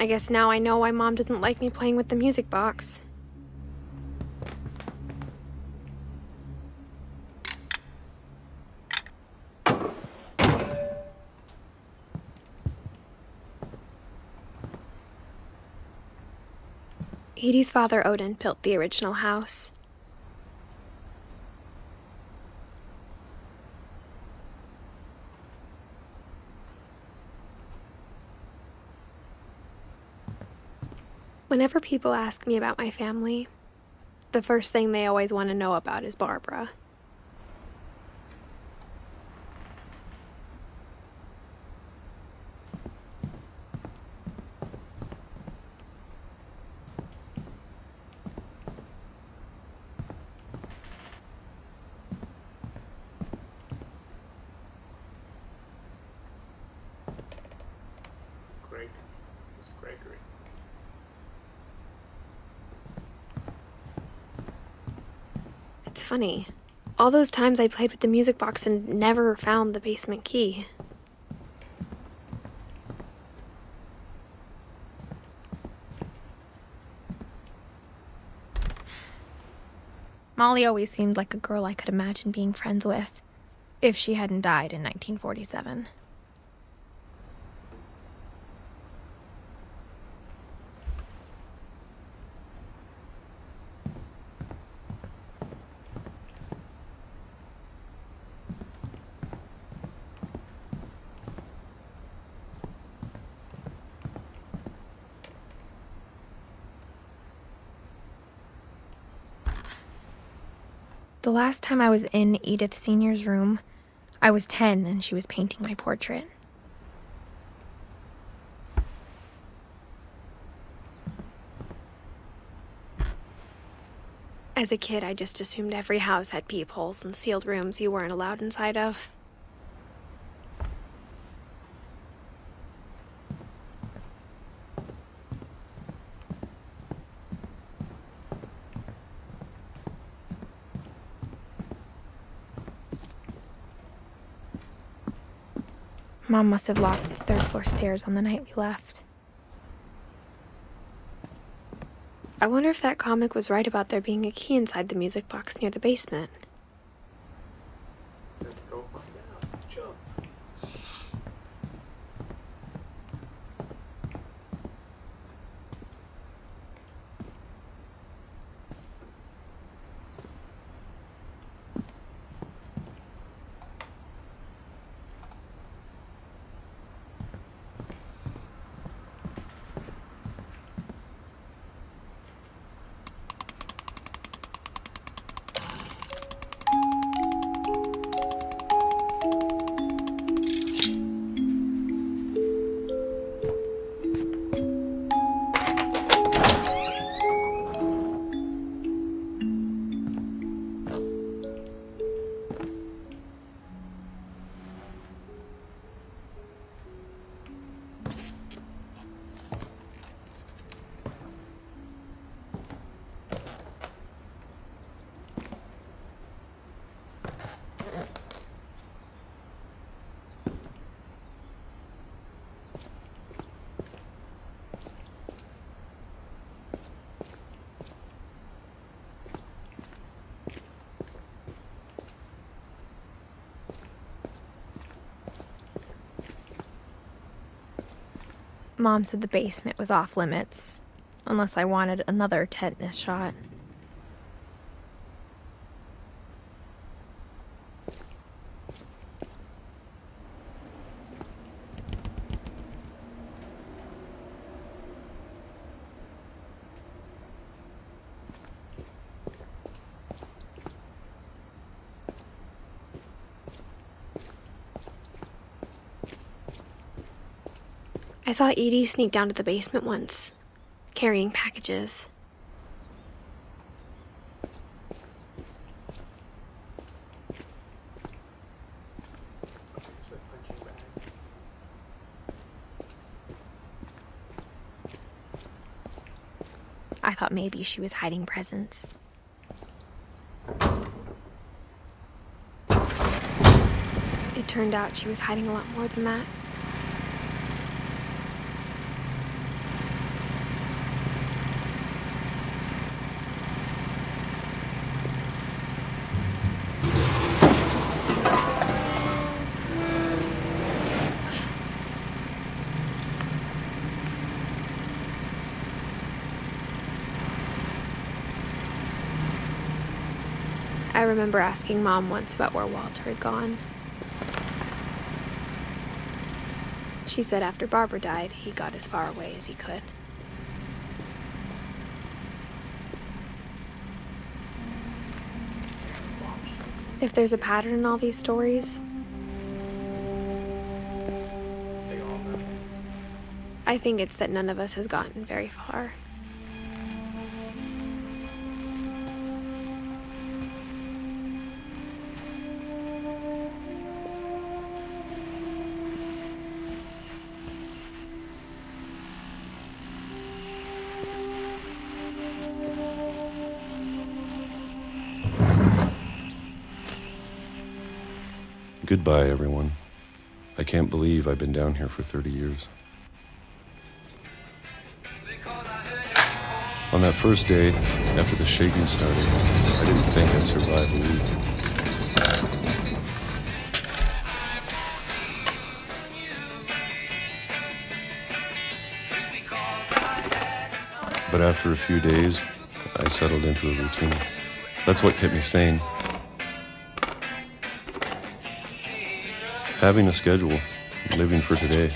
I guess now I know why Mom didn't like me playing with the music box. Edie's father, Odin, built the original house. Whenever people ask me about my family, the first thing they always want to know about is Barbara. Greg was Gregory. It's funny. All those times I played with the music box and never found the basement key. Molly always seemed like a girl I could imagine being friends with, if she hadn't died in 1947. The last time I was in Edith Sr.'s room, I was 10 and she was painting my portrait. As a kid, I just assumed every house had peepholes and sealed rooms you weren't allowed inside of. Mom must have locked the third-floor stairs on the night we left. I wonder if that comic was right about there being a key inside the music box near the basement. Let's go find out. Jump. Mom said the basement was off limits, unless I wanted another tetanus shot. I saw Edie sneak down to the basement once, carrying packages. There's a punching bag. I thought maybe she was hiding presents. It turned out she was hiding a lot more than that. I remember asking Mom once about where Walter had gone. She said after Barbara died, he got as far away as he could. If there's a pattern in all these stories, They all know. I think it's that none of us has gotten very far. Goodbye, everyone. I can't believe I've been down here for 30 years. On that first day, after the shaking started, I didn't think I'd survive a week. But after a few days, I settled into a routine. That's what kept me sane. Having a schedule, living for today.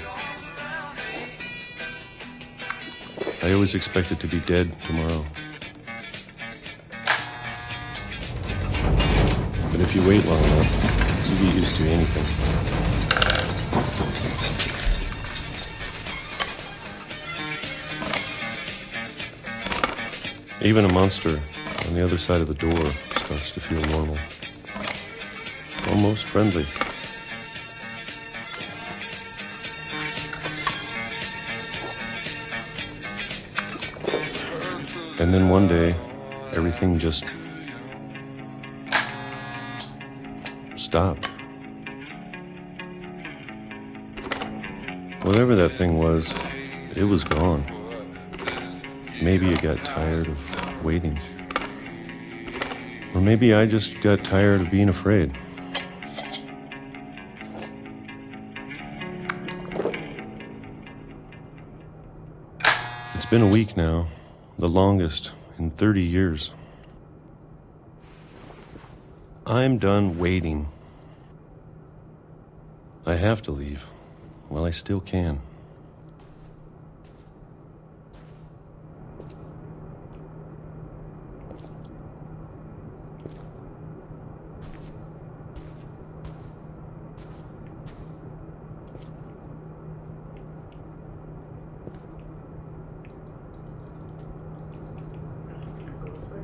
I always expected to be dead tomorrow. But if you wait long enough, you get used to anything. Even a monster on the other side of the door starts to feel normal. Almost friendly. And then one day, everything just stopped. Whatever that thing was, it was gone. Maybe it got tired of waiting. Or maybe I just got tired of being afraid. It's been a week now. The longest in 30 years. I'm done waiting. I have to leave while I still can. Go this way.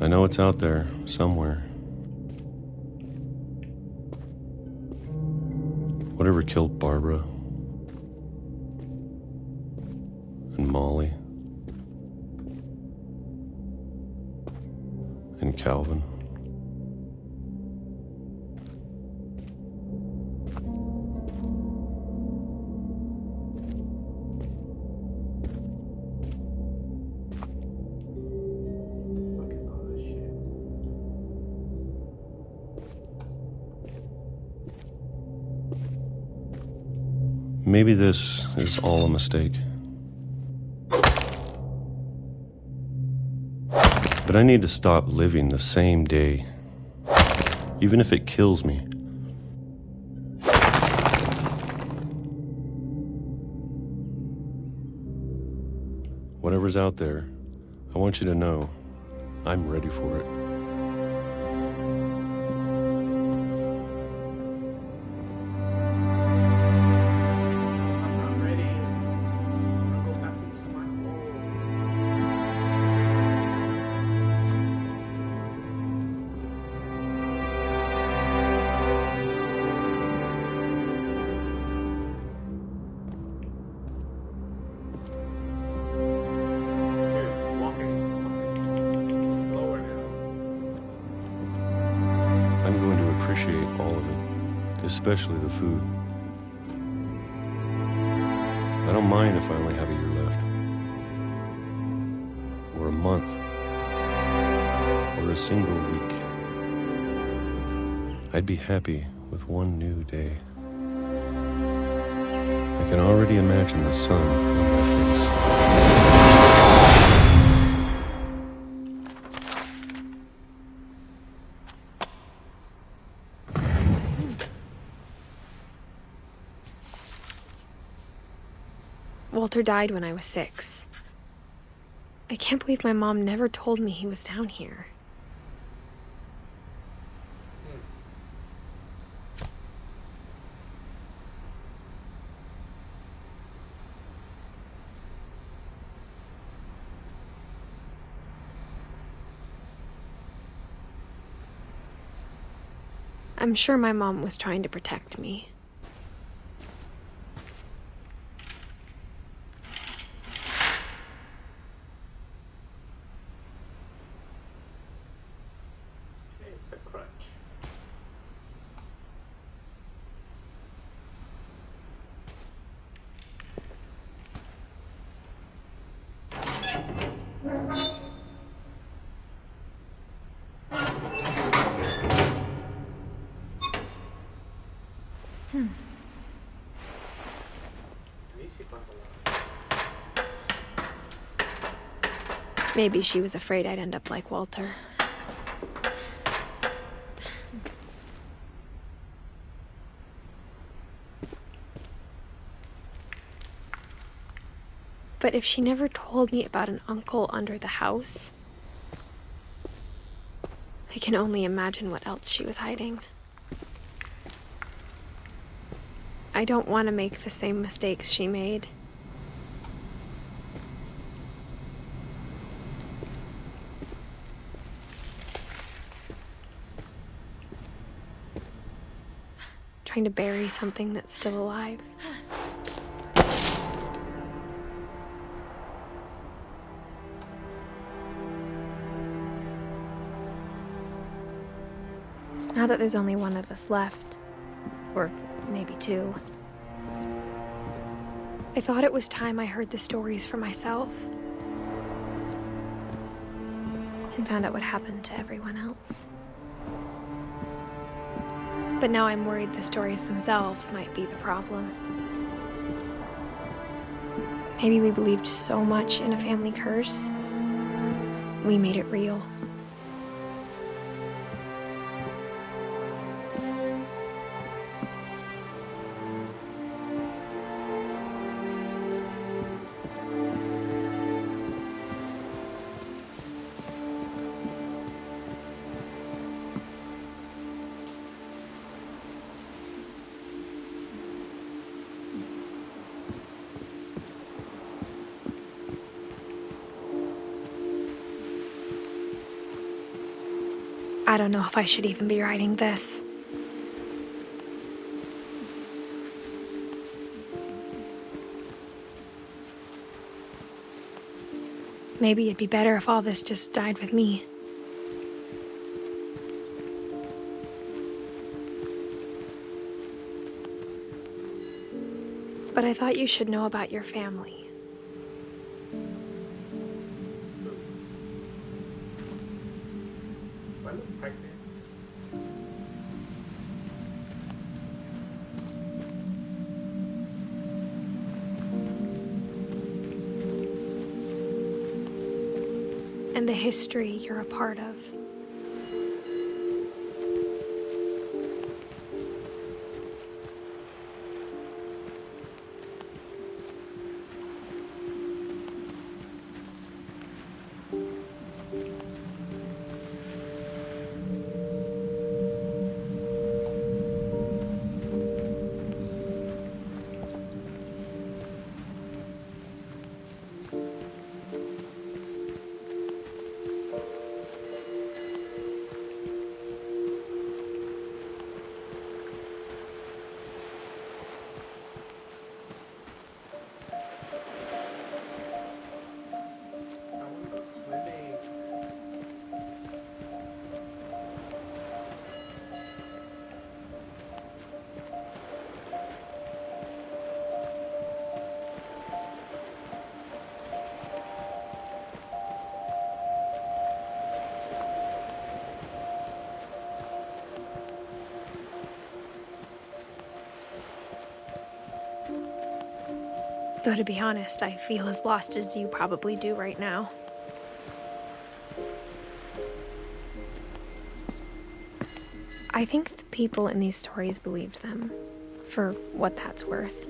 I know it's out there somewhere. Whatever killed Barbara and Molly and Calvin. Fuck is all this shit? Maybe this is all a mistake. But I need to stop living the same day, even if it kills me. Whatever's out there, I want you to know I'm ready for it. I'm not ready. I'm gonna go back into my hole. appreciate all of it, especially the food. I don't mind if I only have a year left, or a month, or a single week. I'd be happy with one new day. I can already imagine the sun on my face. Walter died when I was 6. I can't believe my mom never told me he was down here. I'm sure my mom was trying to protect me. It's the crutch. These people have a lot of books. Maybe she was afraid I'd end up like Walter. But if she never told me about an uncle under the house, I can only imagine what else she was hiding. I don't want to make the same mistakes she made. Trying to bury something that's still alive. Now that there's only one of us left, or maybe 2, I thought it was time I heard the stories for myself and found out what happened to everyone else. But now I'm worried the stories themselves might be the problem. Maybe we believed so much in a family curse, we made it real. I don't know if I should even be writing this. Maybe it'd be better if all this just died with me. But I thought you should know about your family. I look pregnant. And the history you're a part of. Though to be honest, I feel as lost as you probably do right now. I think the people in these stories believed them, for what that's worth.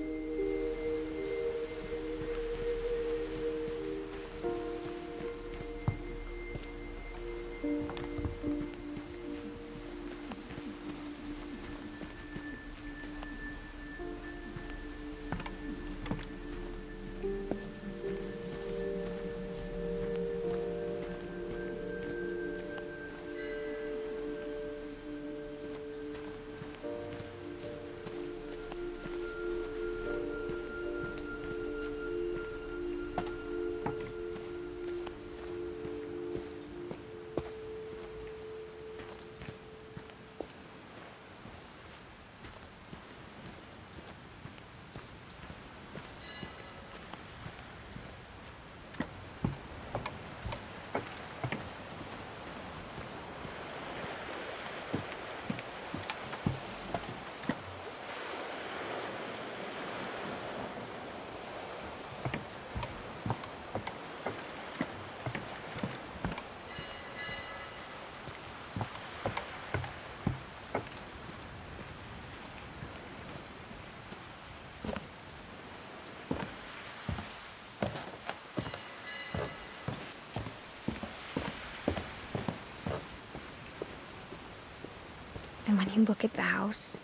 And when you look at the house,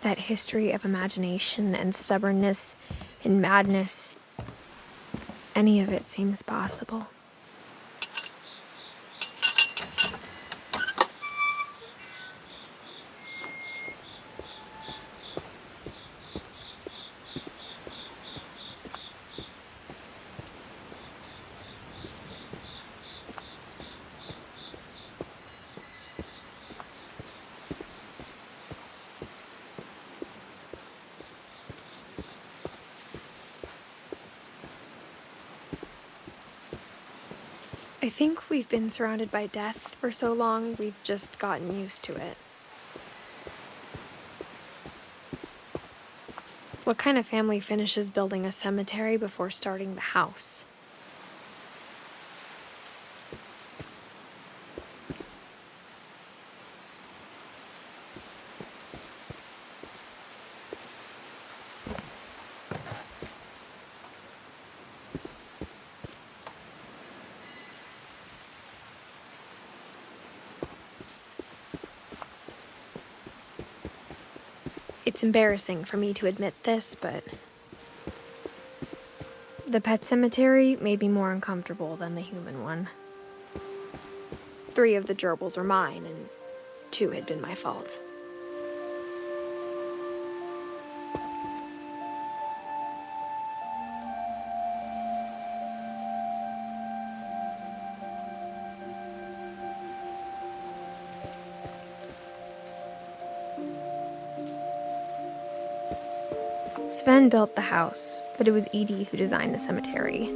that history of imagination and stubbornness and madness, any of it seems possible. I think we've been surrounded by death for so long, we've just gotten used to it. What kind of family finishes building a cemetery before starting the house? It's embarrassing for me to admit this, but the pet cemetery made me more uncomfortable than the human one. 3 of the gerbils were mine, and 2 had been my fault. Sven built the house, but it was Edith who designed the cemetery.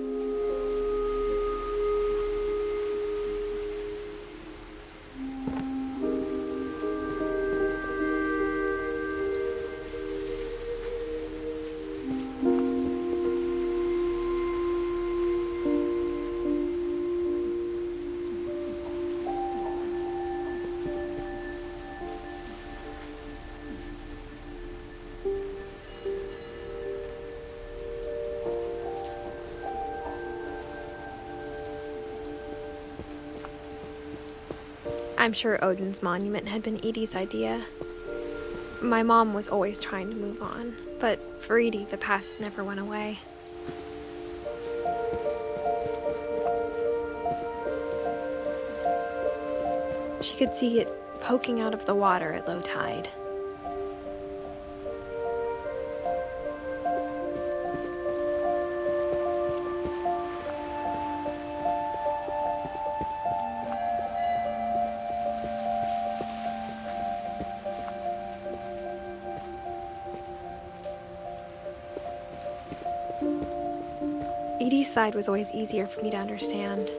I'm sure Odin's monument had been Edie's idea. My mom was always trying to move on, but for Edie, the past never went away. She could see it poking out of the water at low tide. Edie's side was always easier for me to understand.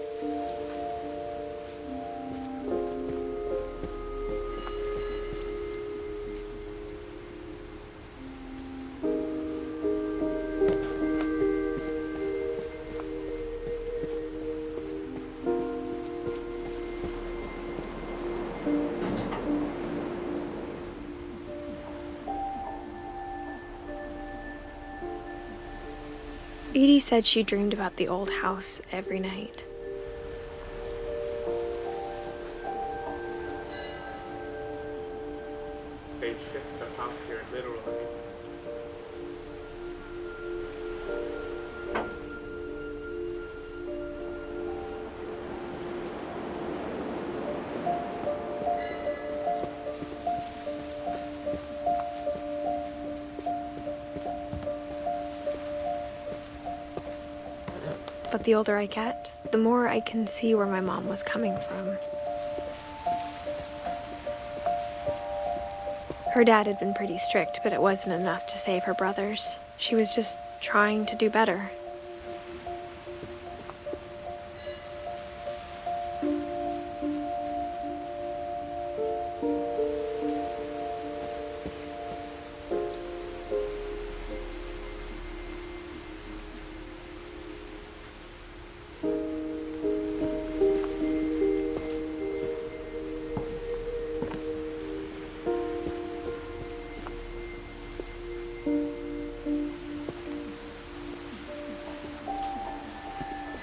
Edie said she dreamed about the old house every night. They shipped the house here literally. But the older I get, the more I can see where my mom was coming from. Her dad had been pretty strict, but it wasn't enough to save her brothers. She was just trying to do better.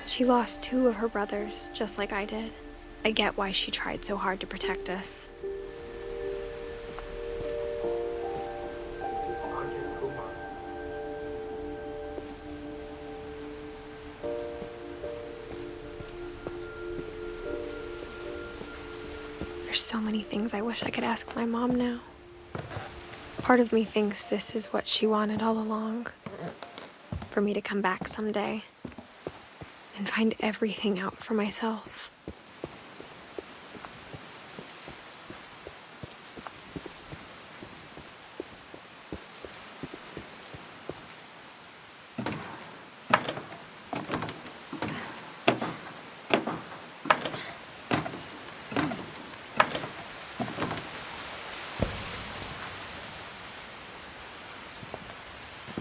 She lost 2 of her brothers, just like I did. I get why she tried so hard to protect us. Who's Andre Kumar? There's so many things I wish I could ask my mom now. Part of me thinks this is what she wanted all along. For me to come back someday and find everything out for myself.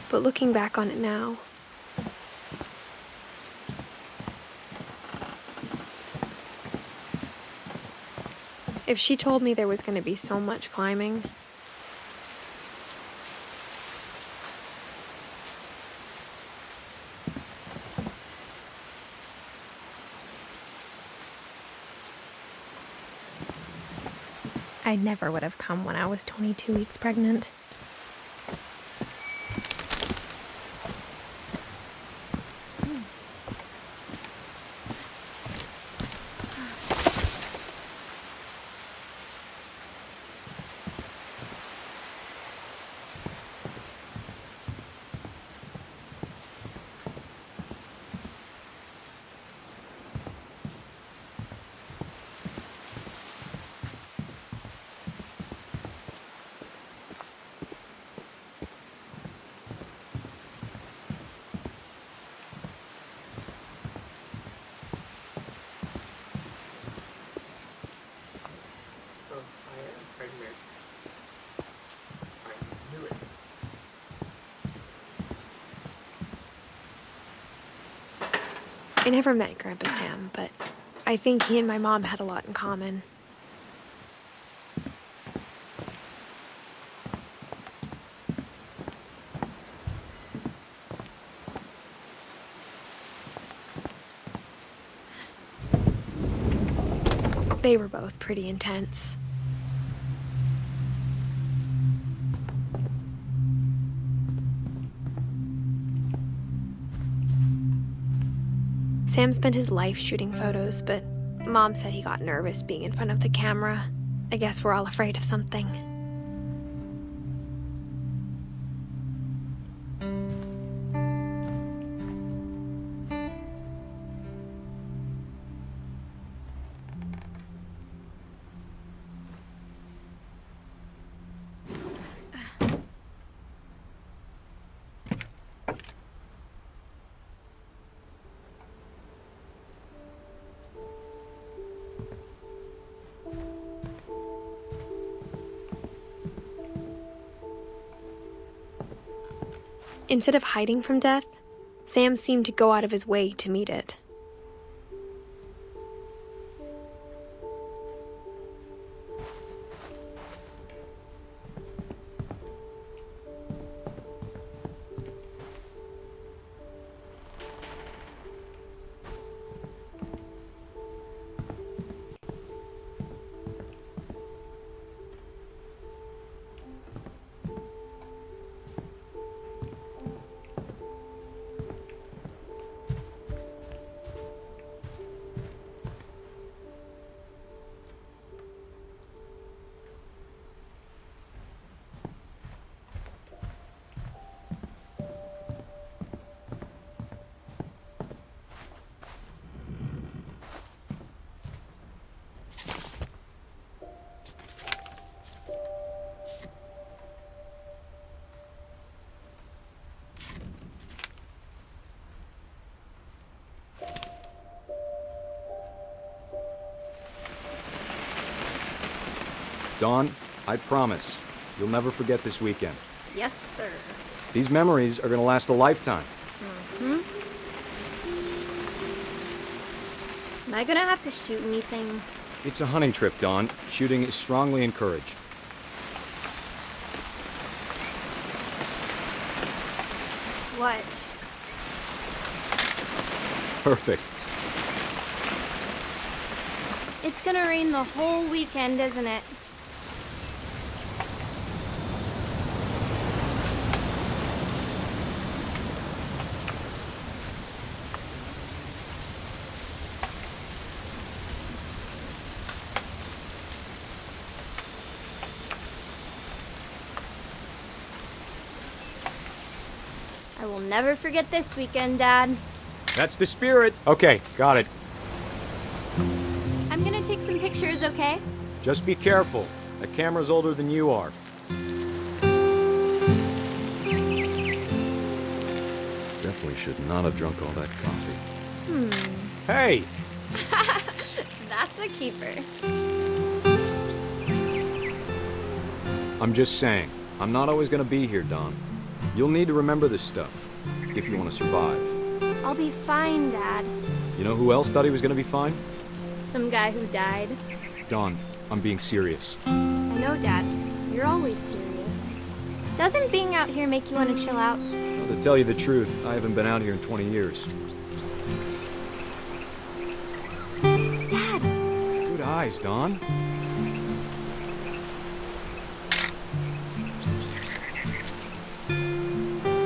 But looking back on it now, if she told me there was going to be so much climbing, I never would have come when I was 22 weeks pregnant. So I am pregnant. I knew it. I never met Grandpa Sam, but I think he and my mom had a lot in common. They were both pretty intense. Sam spent his life shooting photos, but Mom said he got nervous being in front of the camera. I guess we're all afraid of something. Instead of hiding from death, Sam seemed to go out of his way to meet it. Dawn, I promise, you'll never forget this weekend. Yes, sir. These memories are gonna last a lifetime. Am I gonna have to shoot anything? It's a hunting trip, Dawn. Shooting is strongly encouraged. What? Perfect. It's gonna rain the whole weekend, isn't it? I will never forget this weekend, Dad. That's the spirit. Okay, got it. I'm gonna take some pictures, okay? Just be careful. That camera's older than you are. Definitely should not have drunk all that coffee. Hey! That's a keeper. I'm just saying, I'm not always gonna be here, Dawn. You'll need to remember this stuff, if you want to survive. I'll be fine, Dad. You know who else thought he was gonna be fine? Some guy who died. Dawn, I'm being serious. I know, Dad. You're always serious. Doesn't being out here make you want to chill out? Well, to tell you the truth, I haven't been out here in 20 years. Dad! Good eyes, Dawn.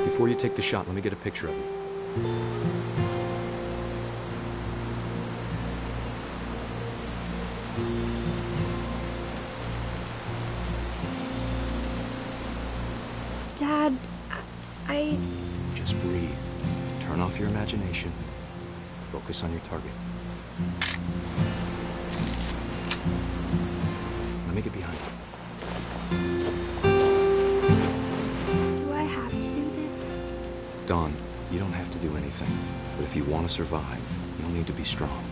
Before you take the shot, let me get a picture of you. Dad, I... Just breathe. Turn off your imagination. Focus on your target. Let me get behind you. Do I have to do this? Dawn, you don't have to do anything. But if you want to survive, you'll need to be strong.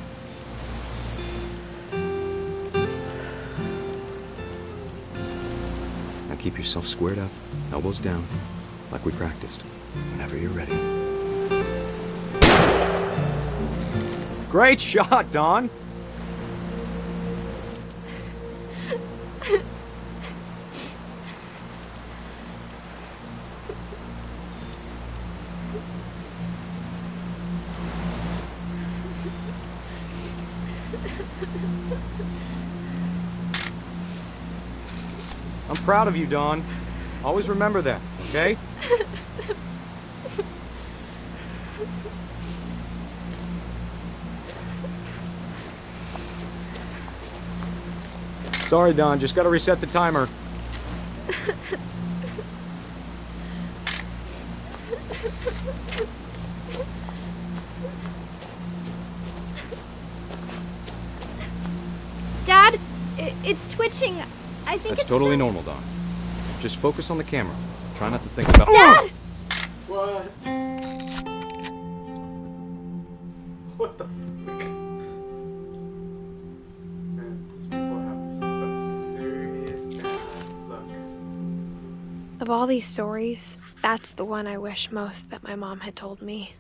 Now keep yourself squared up, elbows down, like we practiced. Whenever you're ready. Great shot, Dawn! I'm proud of you, Dawn. Always remember that, okay? Sorry, Dawn. Just gotta reset the timer. Dad, it's twitching. I think That's it's... totally normal, Dawn. Just focus on the camera. Try not to think about... Dad! What? What the fuck? Man, these people have some serious bad luck. Of all these stories, that's the one I wish most that my mom had told me.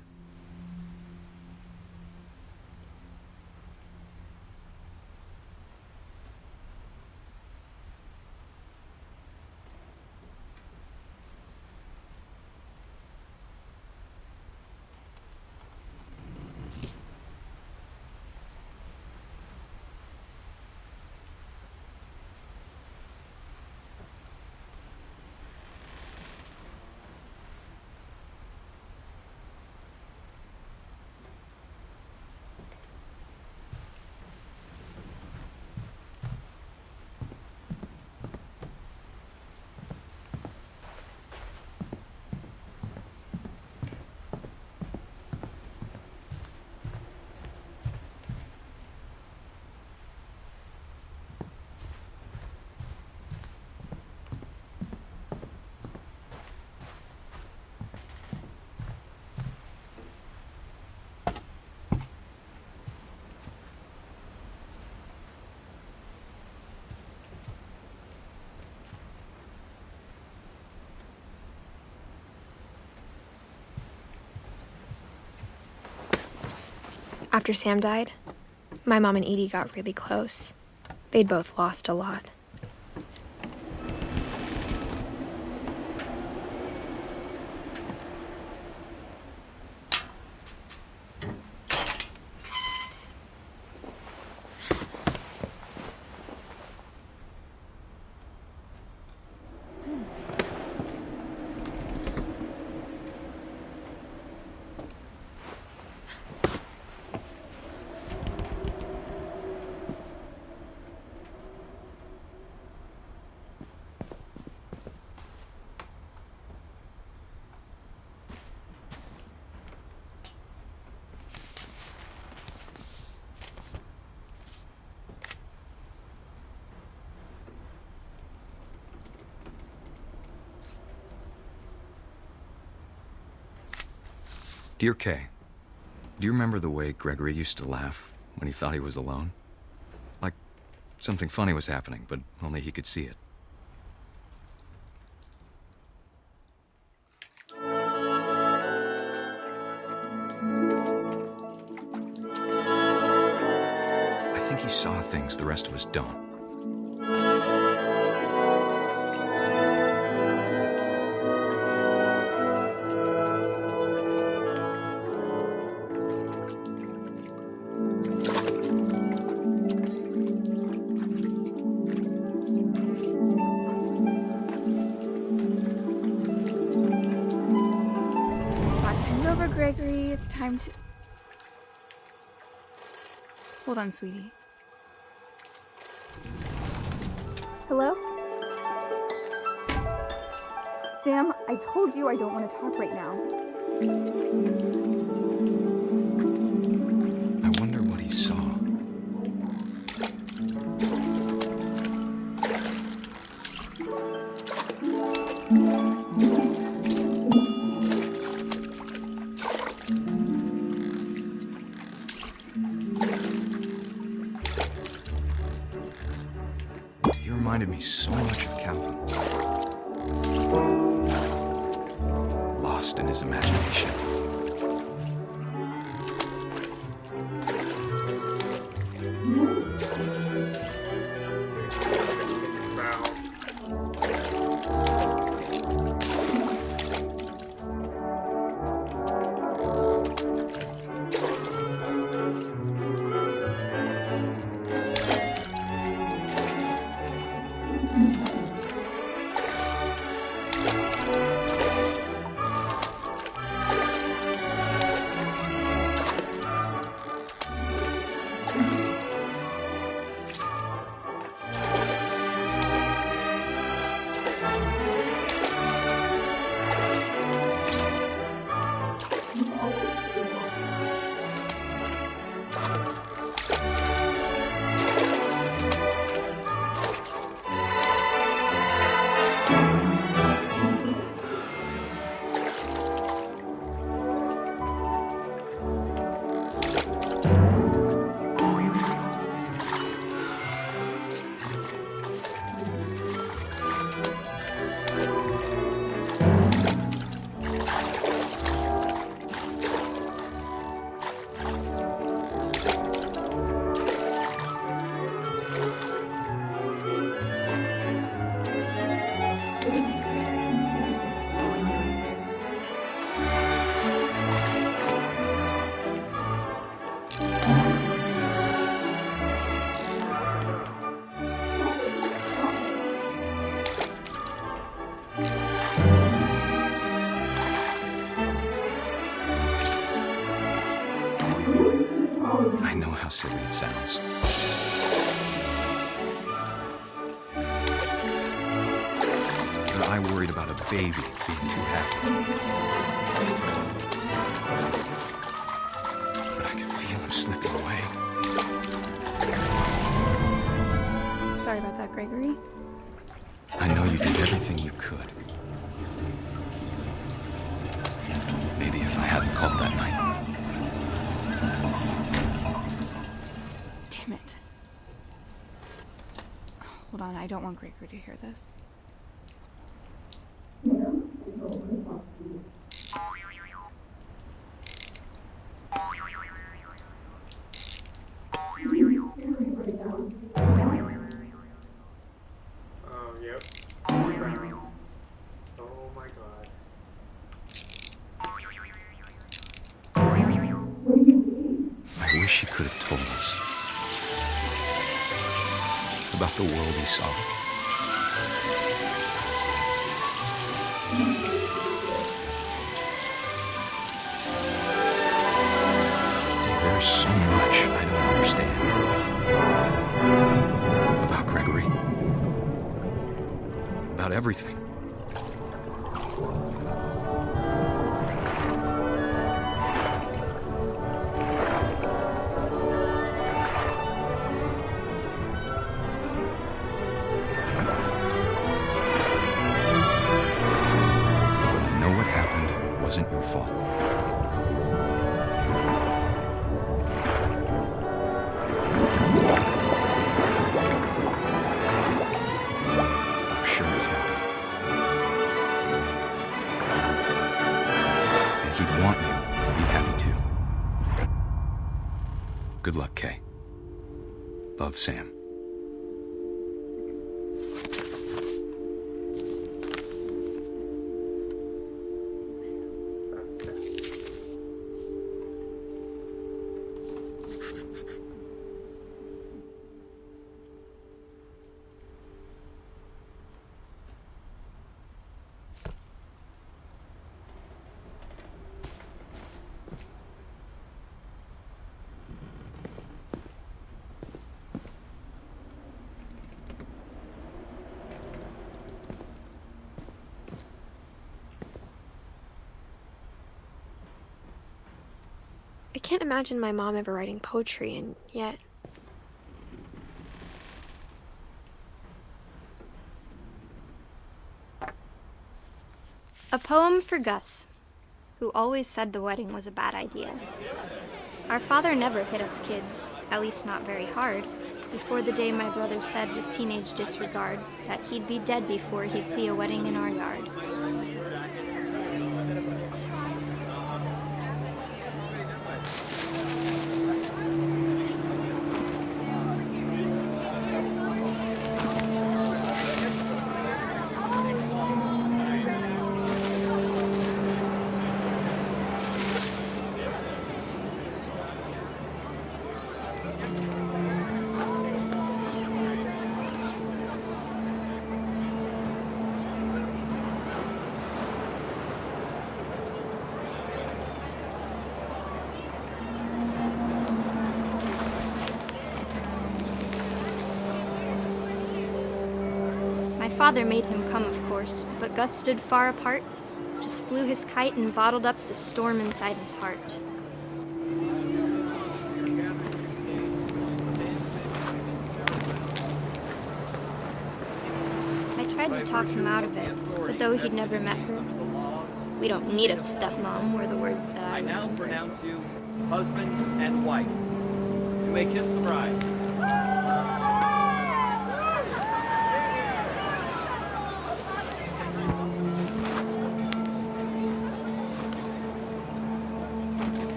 After Sam died, my mom and Edie got really close. They'd both lost a lot. Dear Kay, do you remember the way Gregory used to laugh when he thought he was alone? Like something funny was happening, but only he could see it. I think he saw things the rest of us don't. Gregory, it's time to... Hold on, sweetie. Hello? Sam, I told you I don't want to talk right now. I wonder what he saw. You reminded me so much of Calvin. Lost in his imagination. I know how silly it sounds. But I worried about a baby being too happy. But I could feel him slipping away. Sorry about that, Gregory. I know you did everything you could. Maybe if I hadn't called that night. Damn it. Hold on, I don't want Gregory to hear this. Oh my god. I wish he could have told us about the world he saw. There's so much I don't understand about Gregory. About everything. But I know what happened wasn't your fault. I'm sure he's happy. And he'd want you to be happy too. Good luck, Kay. Love, Sam. That's sad. I can't imagine my mom ever writing poetry, and yet. A poem for Gus, who always said the wedding was a bad idea. Our father never hit us kids, at least not very hard, before the day my brother said with teenage disregard that he'd be dead before he'd see a wedding in our yard. My father made him come, of course, but Gus stood far apart, just flew his kite and bottled up the storm inside his heart. I tried to talk him out of it, but though he'd never met her, "We don't need a stepmom," were the words that I now remembered. pronounce you husband and wife. You may kiss the bride.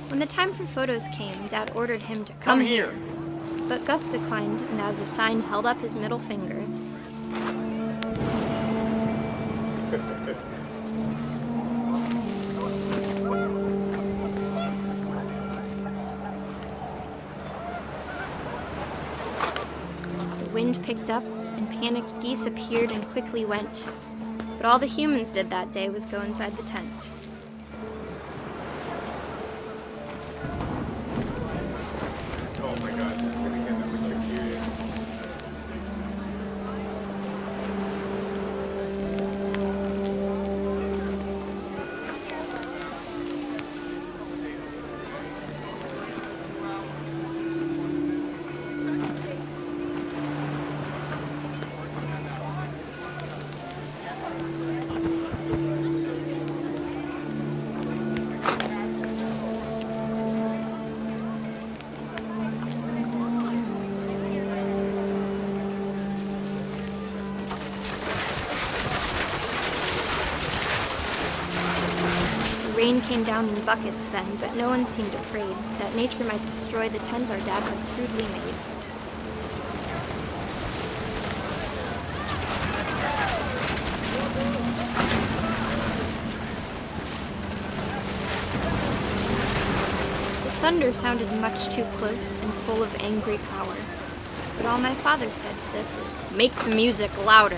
When the time for photos came, Dad ordered him to come here. But Gus declined, and as a sign held up his middle finger. The wind picked up, and panicked geese appeared and quickly went. But all the humans did that day was go inside the tent. Oh my god, this is gonna get electrocuted. rain came down in buckets then, but no one seemed afraid that nature might destroy the tent our dad had crudely made. The thunder sounded much too close and full of angry power, but all my father said to this was, "Make the music louder."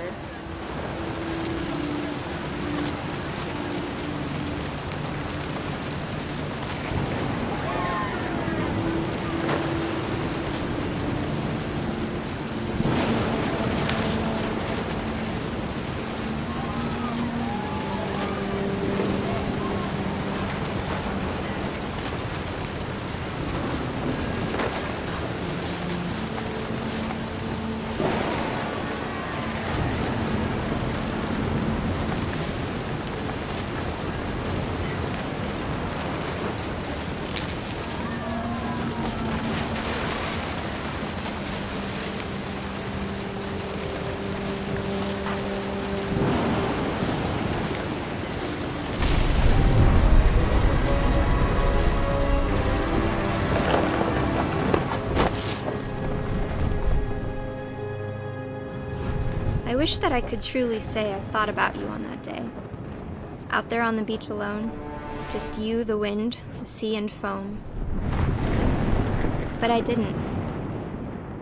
I wish that I could truly say I thought about you on that day. Out there on the beach alone, just you, the wind, the sea, and foam. But I didn't,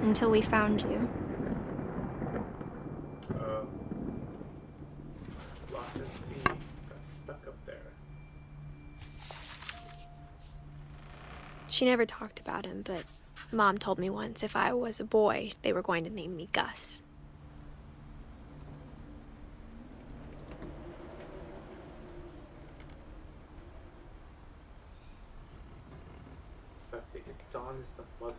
until we found you. Lost at sea. Got stuck up there. She never talked about him, but Mom told me once if I was a boy, they were going to name me Gus. So I take it Dawn is the mother.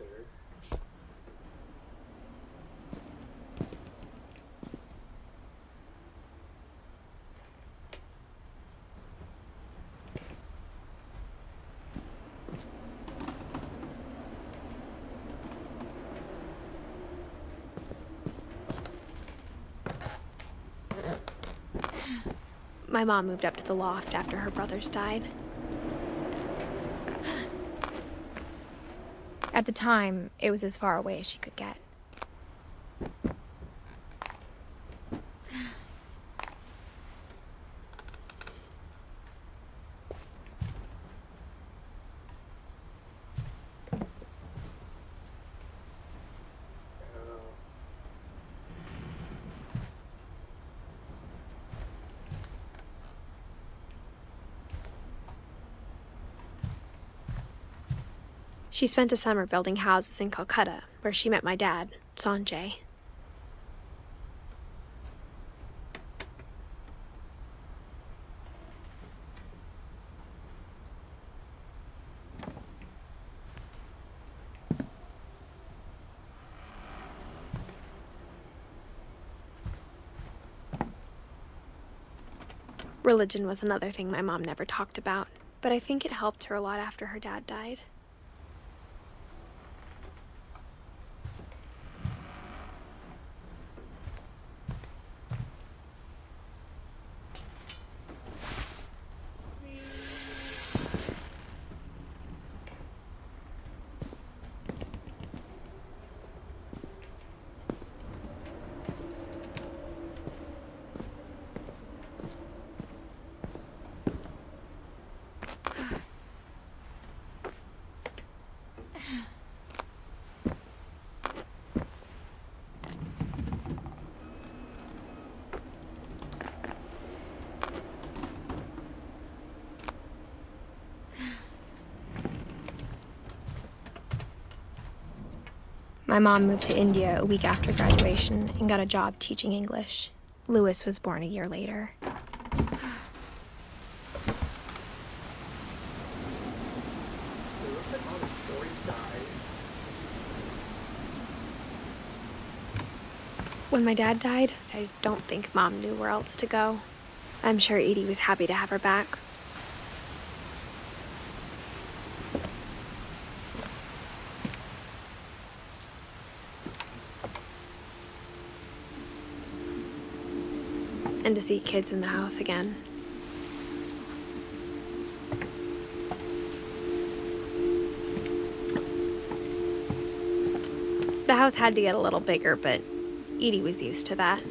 My mom moved up to the loft after her brothers died. At the time, it was as far away as she could get. She spent a summer building houses in Calcutta, where she met my dad, Sanjay. Religion was another thing my mom never talked about, but I think it helped her a lot after her dad died. My mom moved to India a week after graduation and got a job teaching English. Lewis was born a year later. When my dad died, I don't think Mom knew where else to go. I'm sure Edie was happy to have her back. And to see kids in the house again. The house had to get a little bigger, but Edie was used to that.